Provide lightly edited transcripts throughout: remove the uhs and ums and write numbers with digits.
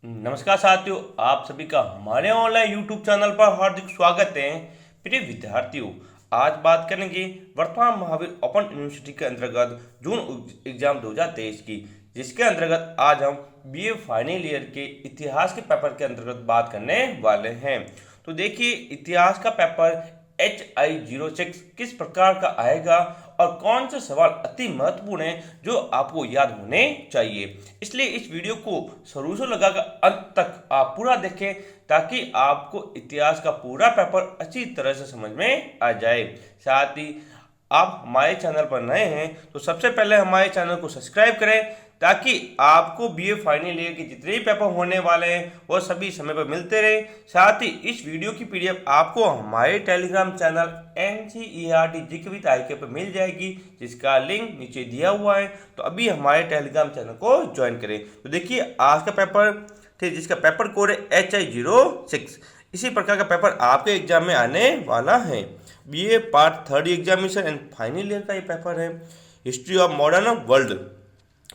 नमस्कार साथियों, आप सभी का हमारे ऑनलाइन यूट्यूब चैनल पर हार्दिक स्वागत है। प्रिय विद्यार्थियों, आज बात करेंगे वर्तमान महावीर ओपन यूनिवर्सिटी के अंतर्गत जून एग्जाम 2023 की, जिसके अंतर्गत आज हम बीए फाइनल ईयर के इतिहास के पेपर के अंतर्गत बात करने वाले हैं। तो देखिए, इतिहास का पेपर HI06 किस प्रकार का आएगा और कौन से सवाल अति महत्वपूर्ण हैं जो आपको याद होने चाहिए। इसलिए इस वीडियो को शुरू से लगाकर अंत तक आप पूरा देखें, ताकि आपको इतिहास का पूरा पेपर अच्छी तरह से समझ में आ जाए। साथ ही आप हमारे चैनल पर नए हैं तो सबसे पहले हमारे चैनल को सब्सक्राइब करें, ताकि आपको बीए फाइनल ईयर के जितने भी पेपर होने वाले हैं वो सभी समय पर मिलते रहे। साथ ही इस वीडियो की पीडीएफ आपको हमारे Telegram channel NCERT GK with IK पर मिल जाएगी, जिसका लिंक नीचे दिया हुआ है। तो अभी हमारे टेलीग्राम चैनल को ज्वाइन करें। तो देखिए, आज का पेपर थे जिसका पेपर कोड है HI06। इसी प्रकार का पेपर आपके एग्जाम में आने वाला है। BA part 3 examination and final year का ये पेपर है। History of modern world,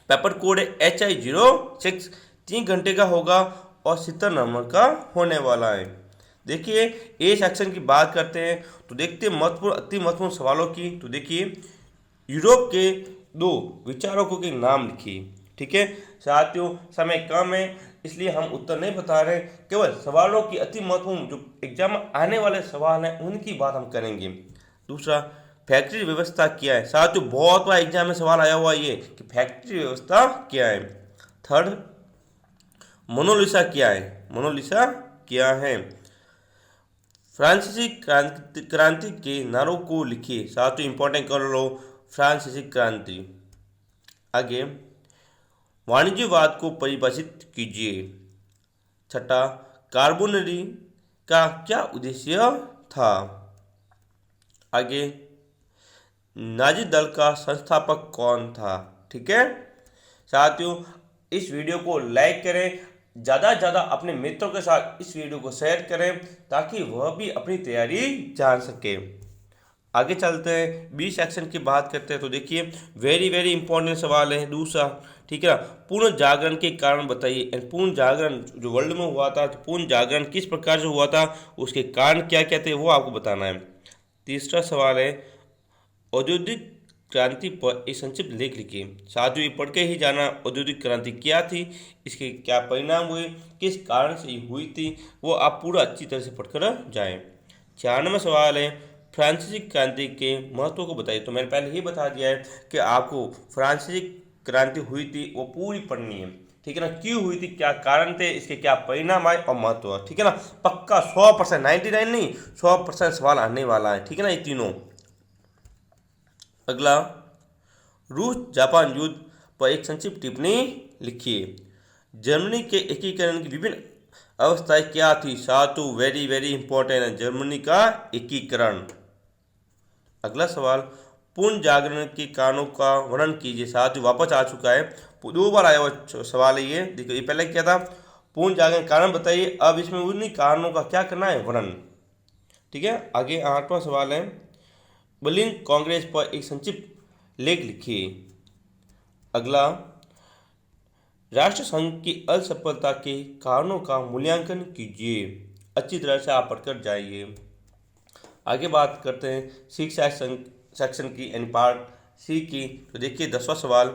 paper code है HI06। 3 घंटे का होगा और 70 नंबर का होने वाला है। देखिए, ए सेक्शन की बात करते हैं तो देखते हैं महत्वपूर्ण अति महत्वपूर्ण सवालों की। तो देखिए, यूरोप के 2 विचारकों के नाम लिखिए। ठीक है साथियों, समय कम है इसलिए हम उत्तर नहीं बता रहे, केवल सवालों की अति महत्वपूर्ण जो एग्जाम में आने वाले सवाल हैं उनकी बात हम करेंगे। दूसरा, फैक्ट्री व्यवस्था क्या है। साथियों, बहुत बार एग्जाम में सवाल आया हुआ ये कि फैक्ट्री व्यवस्था क्या है। थर्ड, मोनालिसा क्या है। मोनालिसा क्या है। फ्रांसीसी क्रांति के नारों को लिखिए। साथियों, इंपॉर्टेंट कर लो, फ्रांसीसी क्रांति। आगे, वाणिज्यवाद को परिभाषित कीजिए। छठा, कार्बोनरी का क्या उद्देश्य था। आगे, नाजी दल का संस्थापक कौन था। ठीक है साथियों, इस वीडियो को लाइक करें, ज़्यादा से ज़्यादा अपने मित्रों के साथ इस वीडियो को शेयर करें, ताकि वह भी अपनी तैयारी जान सके। आगे चलते हैं, बी सेक्शन की बात करते हैं। तो देखिए, वेरी वेरी इंपॉर्टेंट सवाल है दूसरा। ठीक है ना, पूर्ण जागरण के कारण बताइए। पूर्ण जागरण जो वर्ल्ड में हुआ था, तो पूर्ण जागरण किस प्रकार से हुआ था, उसके कारण क्या क्या थे वो आपको बताना है। तीसरा सवाल है, औद्योगिक क्रांति पर एक संक्षिप्त लेख लिखिए। साथियों, ये पढ़ के ही जाना औद्योगिक क्रांति क्या थी, इसके क्या परिणाम हुए, किस कारण से ये हुई थी, वो आप पूरा अच्छी तरह से पढ़कर जाएं। 94वां सवाल है, फ्रांसीसी क्रांति के महत्व को बताइए। तो मैंने पहले ही बता दिया है कि आपको फ्रांसीसी क्रांति हुई थी वो पूरी पढ़नी है। ठीक है ना, क्यों हुई थी, क्या कारण थे, इसके क्या परिणाम आए और महत्व। ठीक है ना, पक्का 100%, 99 नहीं 100% सवाल आने वाला है। ठीक है ना, ये तीनों। अगला, रूस जापान युद्ध पर एक संक्षिप्त टिप्पणी लिखिए। जर्मनी के एकीकरण की विभिन्न अवस्थाएं क्या थी। सातु, वेरी वेरी इंपॉर्टेंट है, जर्मनी का एकीकरण। अगला सवाल, पूर्ण जागरण के कारणों का वर्णन कीजिए। साथ ही वापस आ चुका है, 2 बार आया हुआ सवाल है ये। देखो, ये पहले क्या था, पूर्ण जागरण कारण बताइए, अब इसमें उन्हीं कारणों का क्या करना है, वर्णन। ठीक है, आगे 8वां सवाल है, बर्लिन कांग्रेस पर एक संक्षिप्त लेख लिखिए। अगला, राष्ट्रसंघ की असफलता के कारणों का मूल्यांकन कीजिए। अच्छी तरह से आप पढ़कर जाइए। आगे बात करते हैं शिक्षा सेक्शन की, यानी पार्ट सी की। तो देखिए, 10वां सवाल,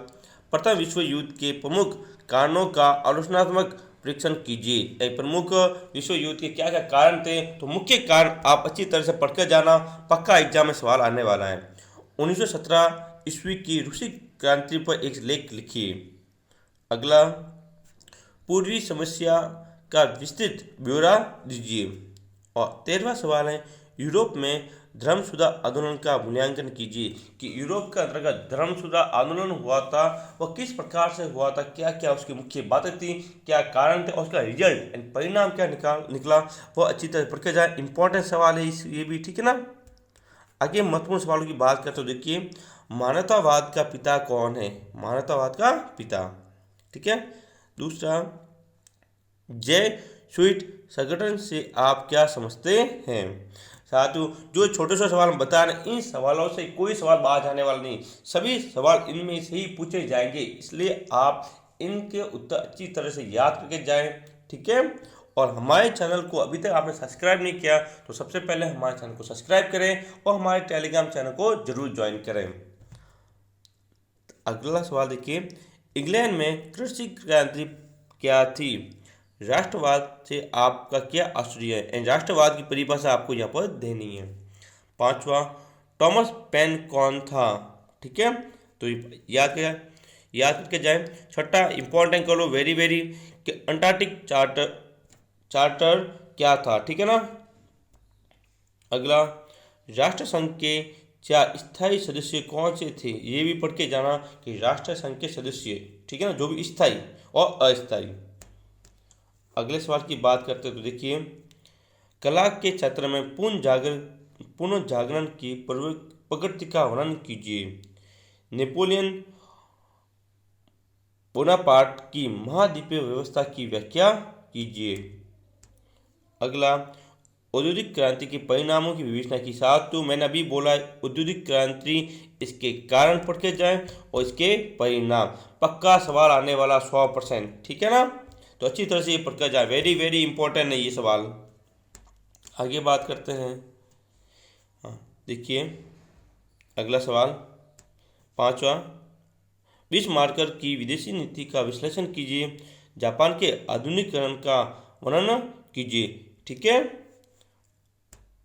प्रथम विश्व युद्ध के प्रमुख कारणों का आलोचनात्मक परीक्षण कीजिए। प्रमुख विश्व युद्ध के क्या क्या कारण थे, तो मुख्य कारण आप अच्छी तरह से पढ़कर जाना, पक्का एग्जाम में सवाल आने वाला है। 1917 ईस्वी की रूसी क्रांति पर एक लेख लिखिए। अगला, पूर्वी समस्या का विस्तृत ब्यौरा दीजिए। और 13वां सवाल है, यूरोप में धर्मसुधा आंदोलन का मूल्यांकन कीजिए कि यूरोप के अंतर्गत धर्मसुधा आंदोलन हुआ था वह किस प्रकार से हुआ था, क्या क्या उसकी मुख्य बातें थी, क्या कारण थे और उसका रिजल्ट एंड परिणाम क्या निकला, वह अच्छी तरह पढ़ के जाए। इंपॉर्टेंट सवाल है ये भी। ठीक है ना, आगे महत्वपूर्ण सवालों की बात करते हो। देखिए, मानवतावाद का पिता कौन है। मानवतावाद का पिता। ठीक है, दूसरा, जय स्वीट संगठन से आप क्या समझते हैं। साथियों, जो छोटे छोटे सवाल हम बता रहे हैं, इन सवालों से कोई सवाल बाहर जाने वाला नहीं, सभी सवाल इनमें से ही पूछे जाएंगे, इसलिए आप इनके उत्तर अच्छी तरह से याद करके जाएं, ठीक है। और हमारे चैनल को अभी तक आपने सब्सक्राइब नहीं किया तो सबसे पहले हमारे चैनल को सब्सक्राइब करें और हमारे टेलीग्राम चैनल को जरूर ज्वाइन करें। अगला सवाल देखिए, इंग्लैंड में कृषि क्रांति क्या थी? राष्ट्रवाद से आपका क्या आश्चर्य है? एंड राष्ट्रवाद की परिभाषा आपको यहाँ पर देनी है। पांचवा, थॉमस पेन कौन था? ठीक है, तो याद करके जाए। छठा, इंपॉर्टेंट कर लो, वेरी वेरी, कि अंटार्कटिक चार्टर चार्टर क्या था? ठीक है ना। अगला, राष्ट्रसंघ के चार स्थायी सदस्य कौन से थे? ये भी पढ़ के जाना कि राष्ट्र संघ के सदस्य, ठीक है ना, जो भी स्थायी और अस्थायी। अगले सवाल की बात करते हैं तो देखिए, कला के क्षेत्र में पुनर्जागरण की प्रगति का वर्णन कीजिए। नेपोलियन बोनापार्ट की महाद्वीपीय व्यवस्था की व्याख्या कीजिए। अगला, औद्योगिक क्रांति के परिणामों की विवेचना की। साथ तो मैंने अभी बोला औद्योगिक क्रांति, इसके कारण पढ़ के जाए और इसके परिणाम। पक्का सवाल आने वाला 100%, ठीक है ना, तो अच्छी तरह से ये पढ़ कर जाए, वेरी वेरी इंपॉर्टेंट है ये सवाल। आगे बात करते हैं। हाँ देखिए, अगला सवाल पांचवा, बिस्मार्कर की विदेशी नीति का विश्लेषण कीजिए। जापान के आधुनिकीकरण का वर्णन कीजिए। ठीक है।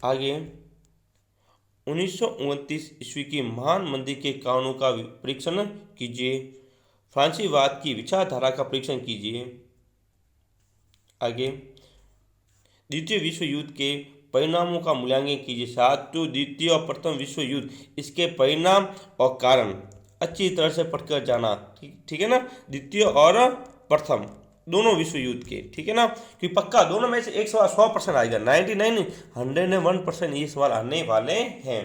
आगे, 1929 ईस्वी की महान मंदी के कारणों का परीक्षण कीजिए। फ्रांसीवाद की विचारधारा का परीक्षण कीजिए। आगे, द्वितीय विश्व युद्ध के परिणामों का मूल्यांकन कीजिए। साथियों, द्वितीय और प्रथम विश्व युद्ध, इसके परिणाम और कारण अच्छी तरह से पढ़कर जाना, ठीक है ना। द्वितीय और प्रथम दोनों विश्व युद्ध के, ठीक है ना, कि पक्का दोनों में से एक सवाल 100% आएगा, 99 101% ये सवाल आने वाले हैं।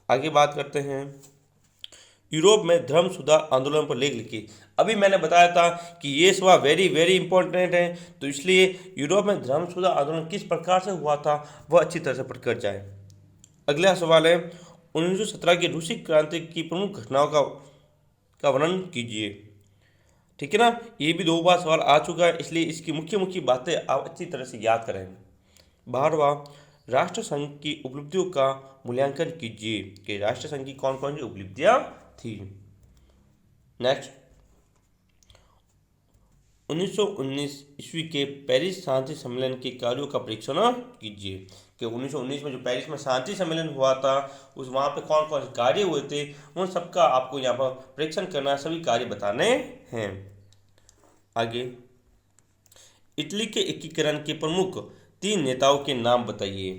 आगे बात करते हैं, यूरोप में धर्म सुधार आंदोलन पर लेख लिखिए। अभी मैंने बताया था कि ये सवाल वेरी वेरी इंपॉर्टेंट है, तो इसलिए यूरोप में धर्म सुधार आंदोलन किस प्रकार से हुआ था वह अच्छी तरह से पढ़कर जाए। अगला सवाल है, 1917 की रूसी क्रांति की प्रमुख घटनाओं का वर्णन कीजिए। ठीक है ना, ये भी 2 बार सवाल आ चुका है, इसलिए इसकी मुख्य मुख्य बातें आप अच्छी तरह से याद करें। 12वां, राष्ट्रसंघ की उपलब्धियों का मूल्यांकन कीजिए कि राष्ट्रसंघ की कौन कौन सी उपलब्धियां थी। नेक्स्ट, 1919 ईस्वी के पेरिस शांति सम्मेलन के कार्यों का परीक्षण कीजिए कि 1919 में जो पेरिस में शांति सम्मेलन हुआ था उस वहाँ पे कौन कौन से कार्य हुए थे उन सबका आपको यहाँ पर परीक्षण करना, सभी कार्य बताने हैं। आगे, इटली के एकीकरण के प्रमुख 3 नेताओं के नाम बताइए।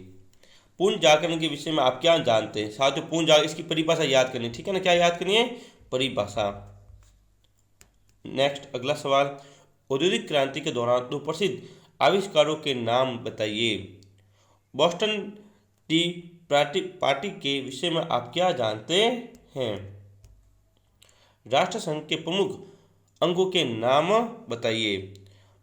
पूर्ण जागरण के विषय में आप क्या जानते हैं? साथियों, पूर्ण जागरण, इसकी परिभाषा याद करनी, ठीक है ना, क्या याद करनी है? परिभाषा। नेक्स्ट, अगला सवाल, औद्योगिक क्रांति के दौरान 2 प्रसिद्ध आविष्कारों के नाम बताइए। बोस्टन टी पार्टी के विषय में आप क्या जानते हैं? राष्ट्रसंघ के प्रमुख अंगों के नाम बताइए।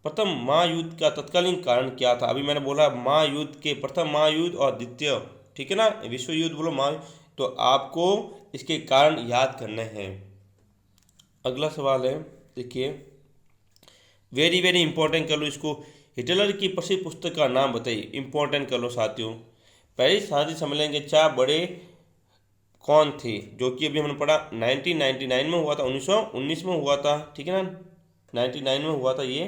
प्रथम महायुद्ध का तत्कालीन कारण क्या था? अभी मैंने बोला महायुद्ध के, प्रथम महायुद्ध और द्वितीय, ठीक है ना, विश्व युद्ध बोलो महायुद्ध, तो आपको इसके कारण याद करने हैं। अगला सवाल है, देखिए, वेरी वेरी इंपॉर्टेंट कर लो इसको, हिटलर की प्रसिद्ध पुस्तक का नाम बताइए। इंपॉर्टेंट कर लो साथियों। पेरिस शांति सम्मेलन के 4 बड़े कौन थे, जो कि अभी हमने पढ़ा 1999 में हुआ था, 1919 में हुआ था, ठीक है ना, 99 में हुआ था ये।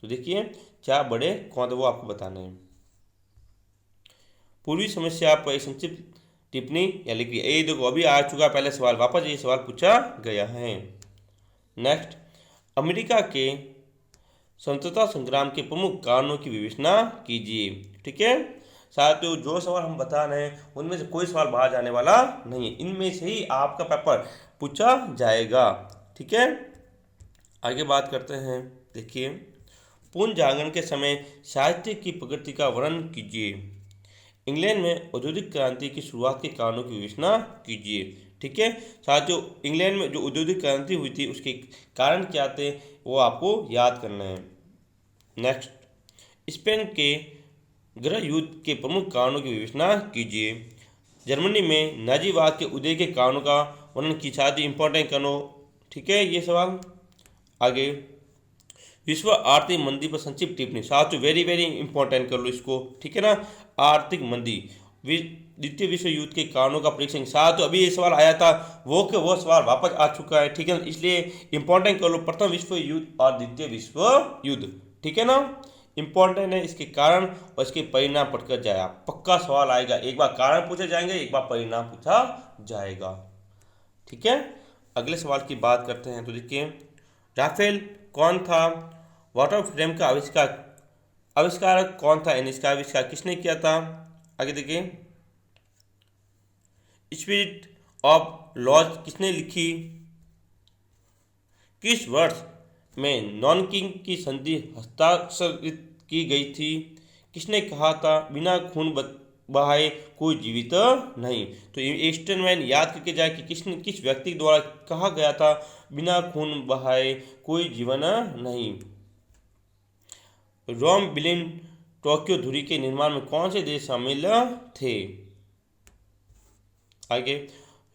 तो देखिए 4 बड़े कौन थे वो आपको बताने हैं। पूर्वी समस्या पर एक संक्षिप्त टिप्पणी या लिखिए। ये देखो अभी आ चुका पहले सवाल, वापस ये सवाल पूछा गया है। नेक्स्ट, अमेरिका के स्वतंत्रता संग्राम के प्रमुख कारणों की विवेचना कीजिए। ठीक है साथियों, जो सवाल हम बता रहे हैं उनमें से कोई सवाल बाहर जाने वाला नहीं है, इनमें से ही आपका पेपर पूछा जाएगा। ठीक है, आगे बात करते हैं। देखिए, पूर्ण जागरण के समय साहित्य की प्रगति का वर्णन कीजिए। इंग्लैंड में औद्योगिक क्रांति की शुरुआत के कारणों की विवेचना कीजिए। ठीक है साथियों, इंग्लैंड में जो औद्योगिक क्रांति हुई थी उसके कारण क्या थे वो आपको याद करना है। नेक्स्ट, स्पेन के गृह युद्ध के प्रमुख कारणों की विवेचना कीजिए। जर्मनी में नाजीवाद के उदय के कारणों का वर्णन की। साथ ही इंपॉर्टेंट करो, ठीक है ये सवाल। आगे, विश्व आर्थिक मंदी पर संक्षिप्त टिप्पणी। साथियों वेरी वेरी इंपॉर्टेंट कर लो इसको, ठीक है ना। आर्थिक मंदी, द्वितीय विश्व युद्ध के कारणों का परीक्षण। साथियों अभी ये सवाल आया था, वो सवाल वापस आ चुका है, ठीक है ना, इसलिए इंपॉर्टेंट कर लो। प्रथम विश्व युद्ध और द्वितीय विश्व युद्ध, ठीक है ना, इंपॉर्टेंट है। इसके कारण और इसके परिणाम पढ़कर जाए, पक्का सवाल आएगा। एक बार कारण पूछे जाएंगे, एक बार परिणाम पूछा जाएगा, ठीक है। अगले सवाल की बात करते हैं। तो देखिए, राफेल कौन था? वाटर फ्रेम का आविष्कारक कौन था? यानी इसका आविष्कार किसने किया था? आगे देखिए, स्पिरिट ऑफ लॉज किसने लिखी? किस वर्ष में नॉनकिंग की संधि हस्ताक्षरित की गई थी? किसने कहा था बिना खून बहाए कोई जीवित नहीं? तो एस्टनमैन याद करके जाए कि किस व्यक्ति द्वारा कहा गया था बिना खून बहाए कोई जीवन नहीं। रोम, berlin, टोक्यो धुरी के निर्माण में कौन से देश शामिल थे? आगे,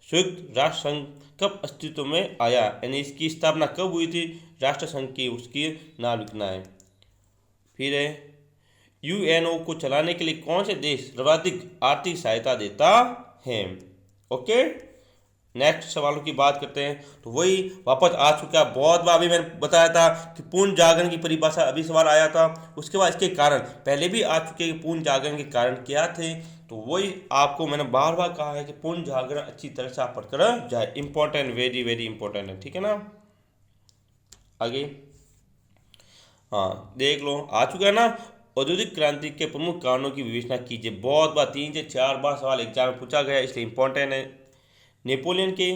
संयुक्त राष्ट्र संघ कब अस्तित्व में आया? यानी इसकी स्थापना कब हुई थी? राष्ट्र संघ की उसकी नाम लिखना है। फिर है, यूएनओ को चलाने के लिए कौन से देश सर्वाधिक आर्थिक सहायता देता है? ओके, नेक्स्ट सवालों की बात करते हैं। तो वही वापस आ चुका है, बहुत बार अभी मैंने बताया था कि पूर्ण जागरण की परिभाषा, अभी सवाल आया था। उसके बाद इसके कारण पहले भी आ चुके हैं, पूर्ण जागरण के कारण क्या थे। तो वही आपको मैंने बार बार कहा है कि पूर्ण जागरण अच्छी तरह से आप पढ़कर जाए, इंपॉर्टेंट, वेरी वेरी इंपॉर्टेंट है, ठीक है ना। आगे, हाँ देख लो, आ चुका है ना। औद्योगिक क्रांति के प्रमुख कारणों की विवेचना कीजिए। बहुत बार 3 से 4 बार सवाल एग्जाम में पूछा गया, इसलिए इंपॉर्टेंट है। नेपोलियन के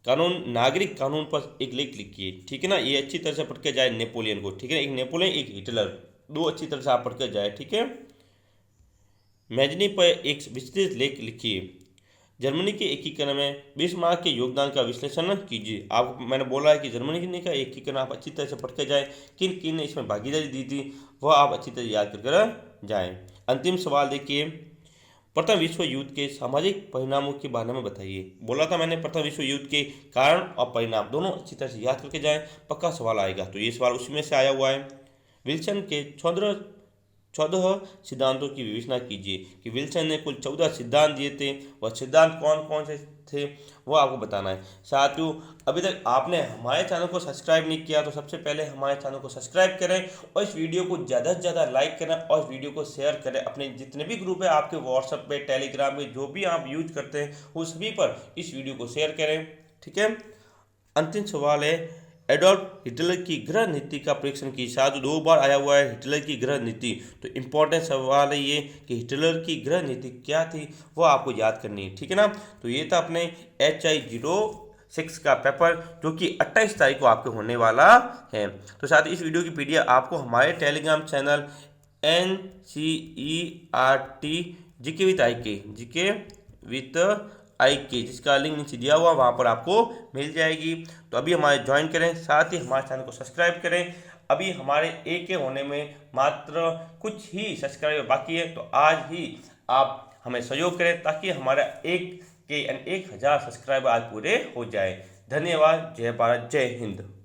कानून, नागरिक कानून पर एक लेख लिखिए, ठीक है ना, ये अच्छी तरह से पढ़ के जाए नेपोलियन को, ठीक है। एक नेपोलियन, एक हिटलर, दो अच्छी तरह से आप पढ़ के जाए, ठीक है। मैजनी पर एक विस्तृत लेख लिखिए। जर्मनी के एकीकरण में बिस्मार्क के योगदान का विश्लेषण कीजिए। आप मैंने बोला है कि जर्मनी का एकीकरण आप अच्छी तरह से पढ़ के जाए, किन किन ने इसमें भागीदारी दी थी वह आप अच्छी तरह याद कर जाएं। अंतिम सवाल देखिए, प्रथम विश्व युद्ध के सामाजिक परिणामों के बारे में बताइए। बोला था मैंने, प्रथम विश्व युद्ध के कारण और परिणाम दोनों अच्छी तरह से याद करके जाएं, पक्का सवाल आएगा। तो ये सवाल उसी में से आया हुआ है। विल्सन के 14 सिद्धांतों की विवेचना कीजिए कि विल्सन ने कुल 14 सिद्धांत दिए थे, वह सिद्धांत कौन कौन से थे वो आपको बताना है। साथियों अभी तक आपने हमारे चैनल को सब्सक्राइब नहीं किया तो सबसे पहले हमारे चैनल को सब्सक्राइब करें और इस वीडियो को ज़्यादा से ज़्यादा लाइक करें और इस वीडियो को शेयर करें। अपने जितने भी ग्रुप है आपके व्हाट्सएप पे, टेलीग्राम पे, जो भी आप यूज करते हैं वो सभी पर इस वीडियो को शेयर करें, ठीक है। अंतिम सवाल है, एडोल्फ हिटलर की गृह नीति का परीक्षण की। साथ 2 बार आया हुआ है हिटलर की गृह नीति, तो इंपॉर्टेंट सवाल है ये कि हिटलर की गृह नीति क्या थी वो आपको याद करनी है, ठीक है ना। तो ये था अपने HI06 का पेपर जो कि 28 तारीख को आपके होने वाला है। तो साथ ही इस वीडियो की PDF आपको हमारे Telegram channel NCERT GK with IK जिसका लिंक नीचे दिया हुआ वहाँ पर आपको मिल जाएगी। तो अभी हमारे ज्वाइन करें, साथ ही हमारे चैनल को सब्सक्राइब करें। अभी हमारे AK होने में मात्र कुछ ही सब्सक्राइबर बाकी है, तो आज ही आप हमें सहयोग करें ताकि हमारा 1000 सब्सक्राइबर आज पूरे हो जाए। धन्यवाद। जय भारत, जय हिंद।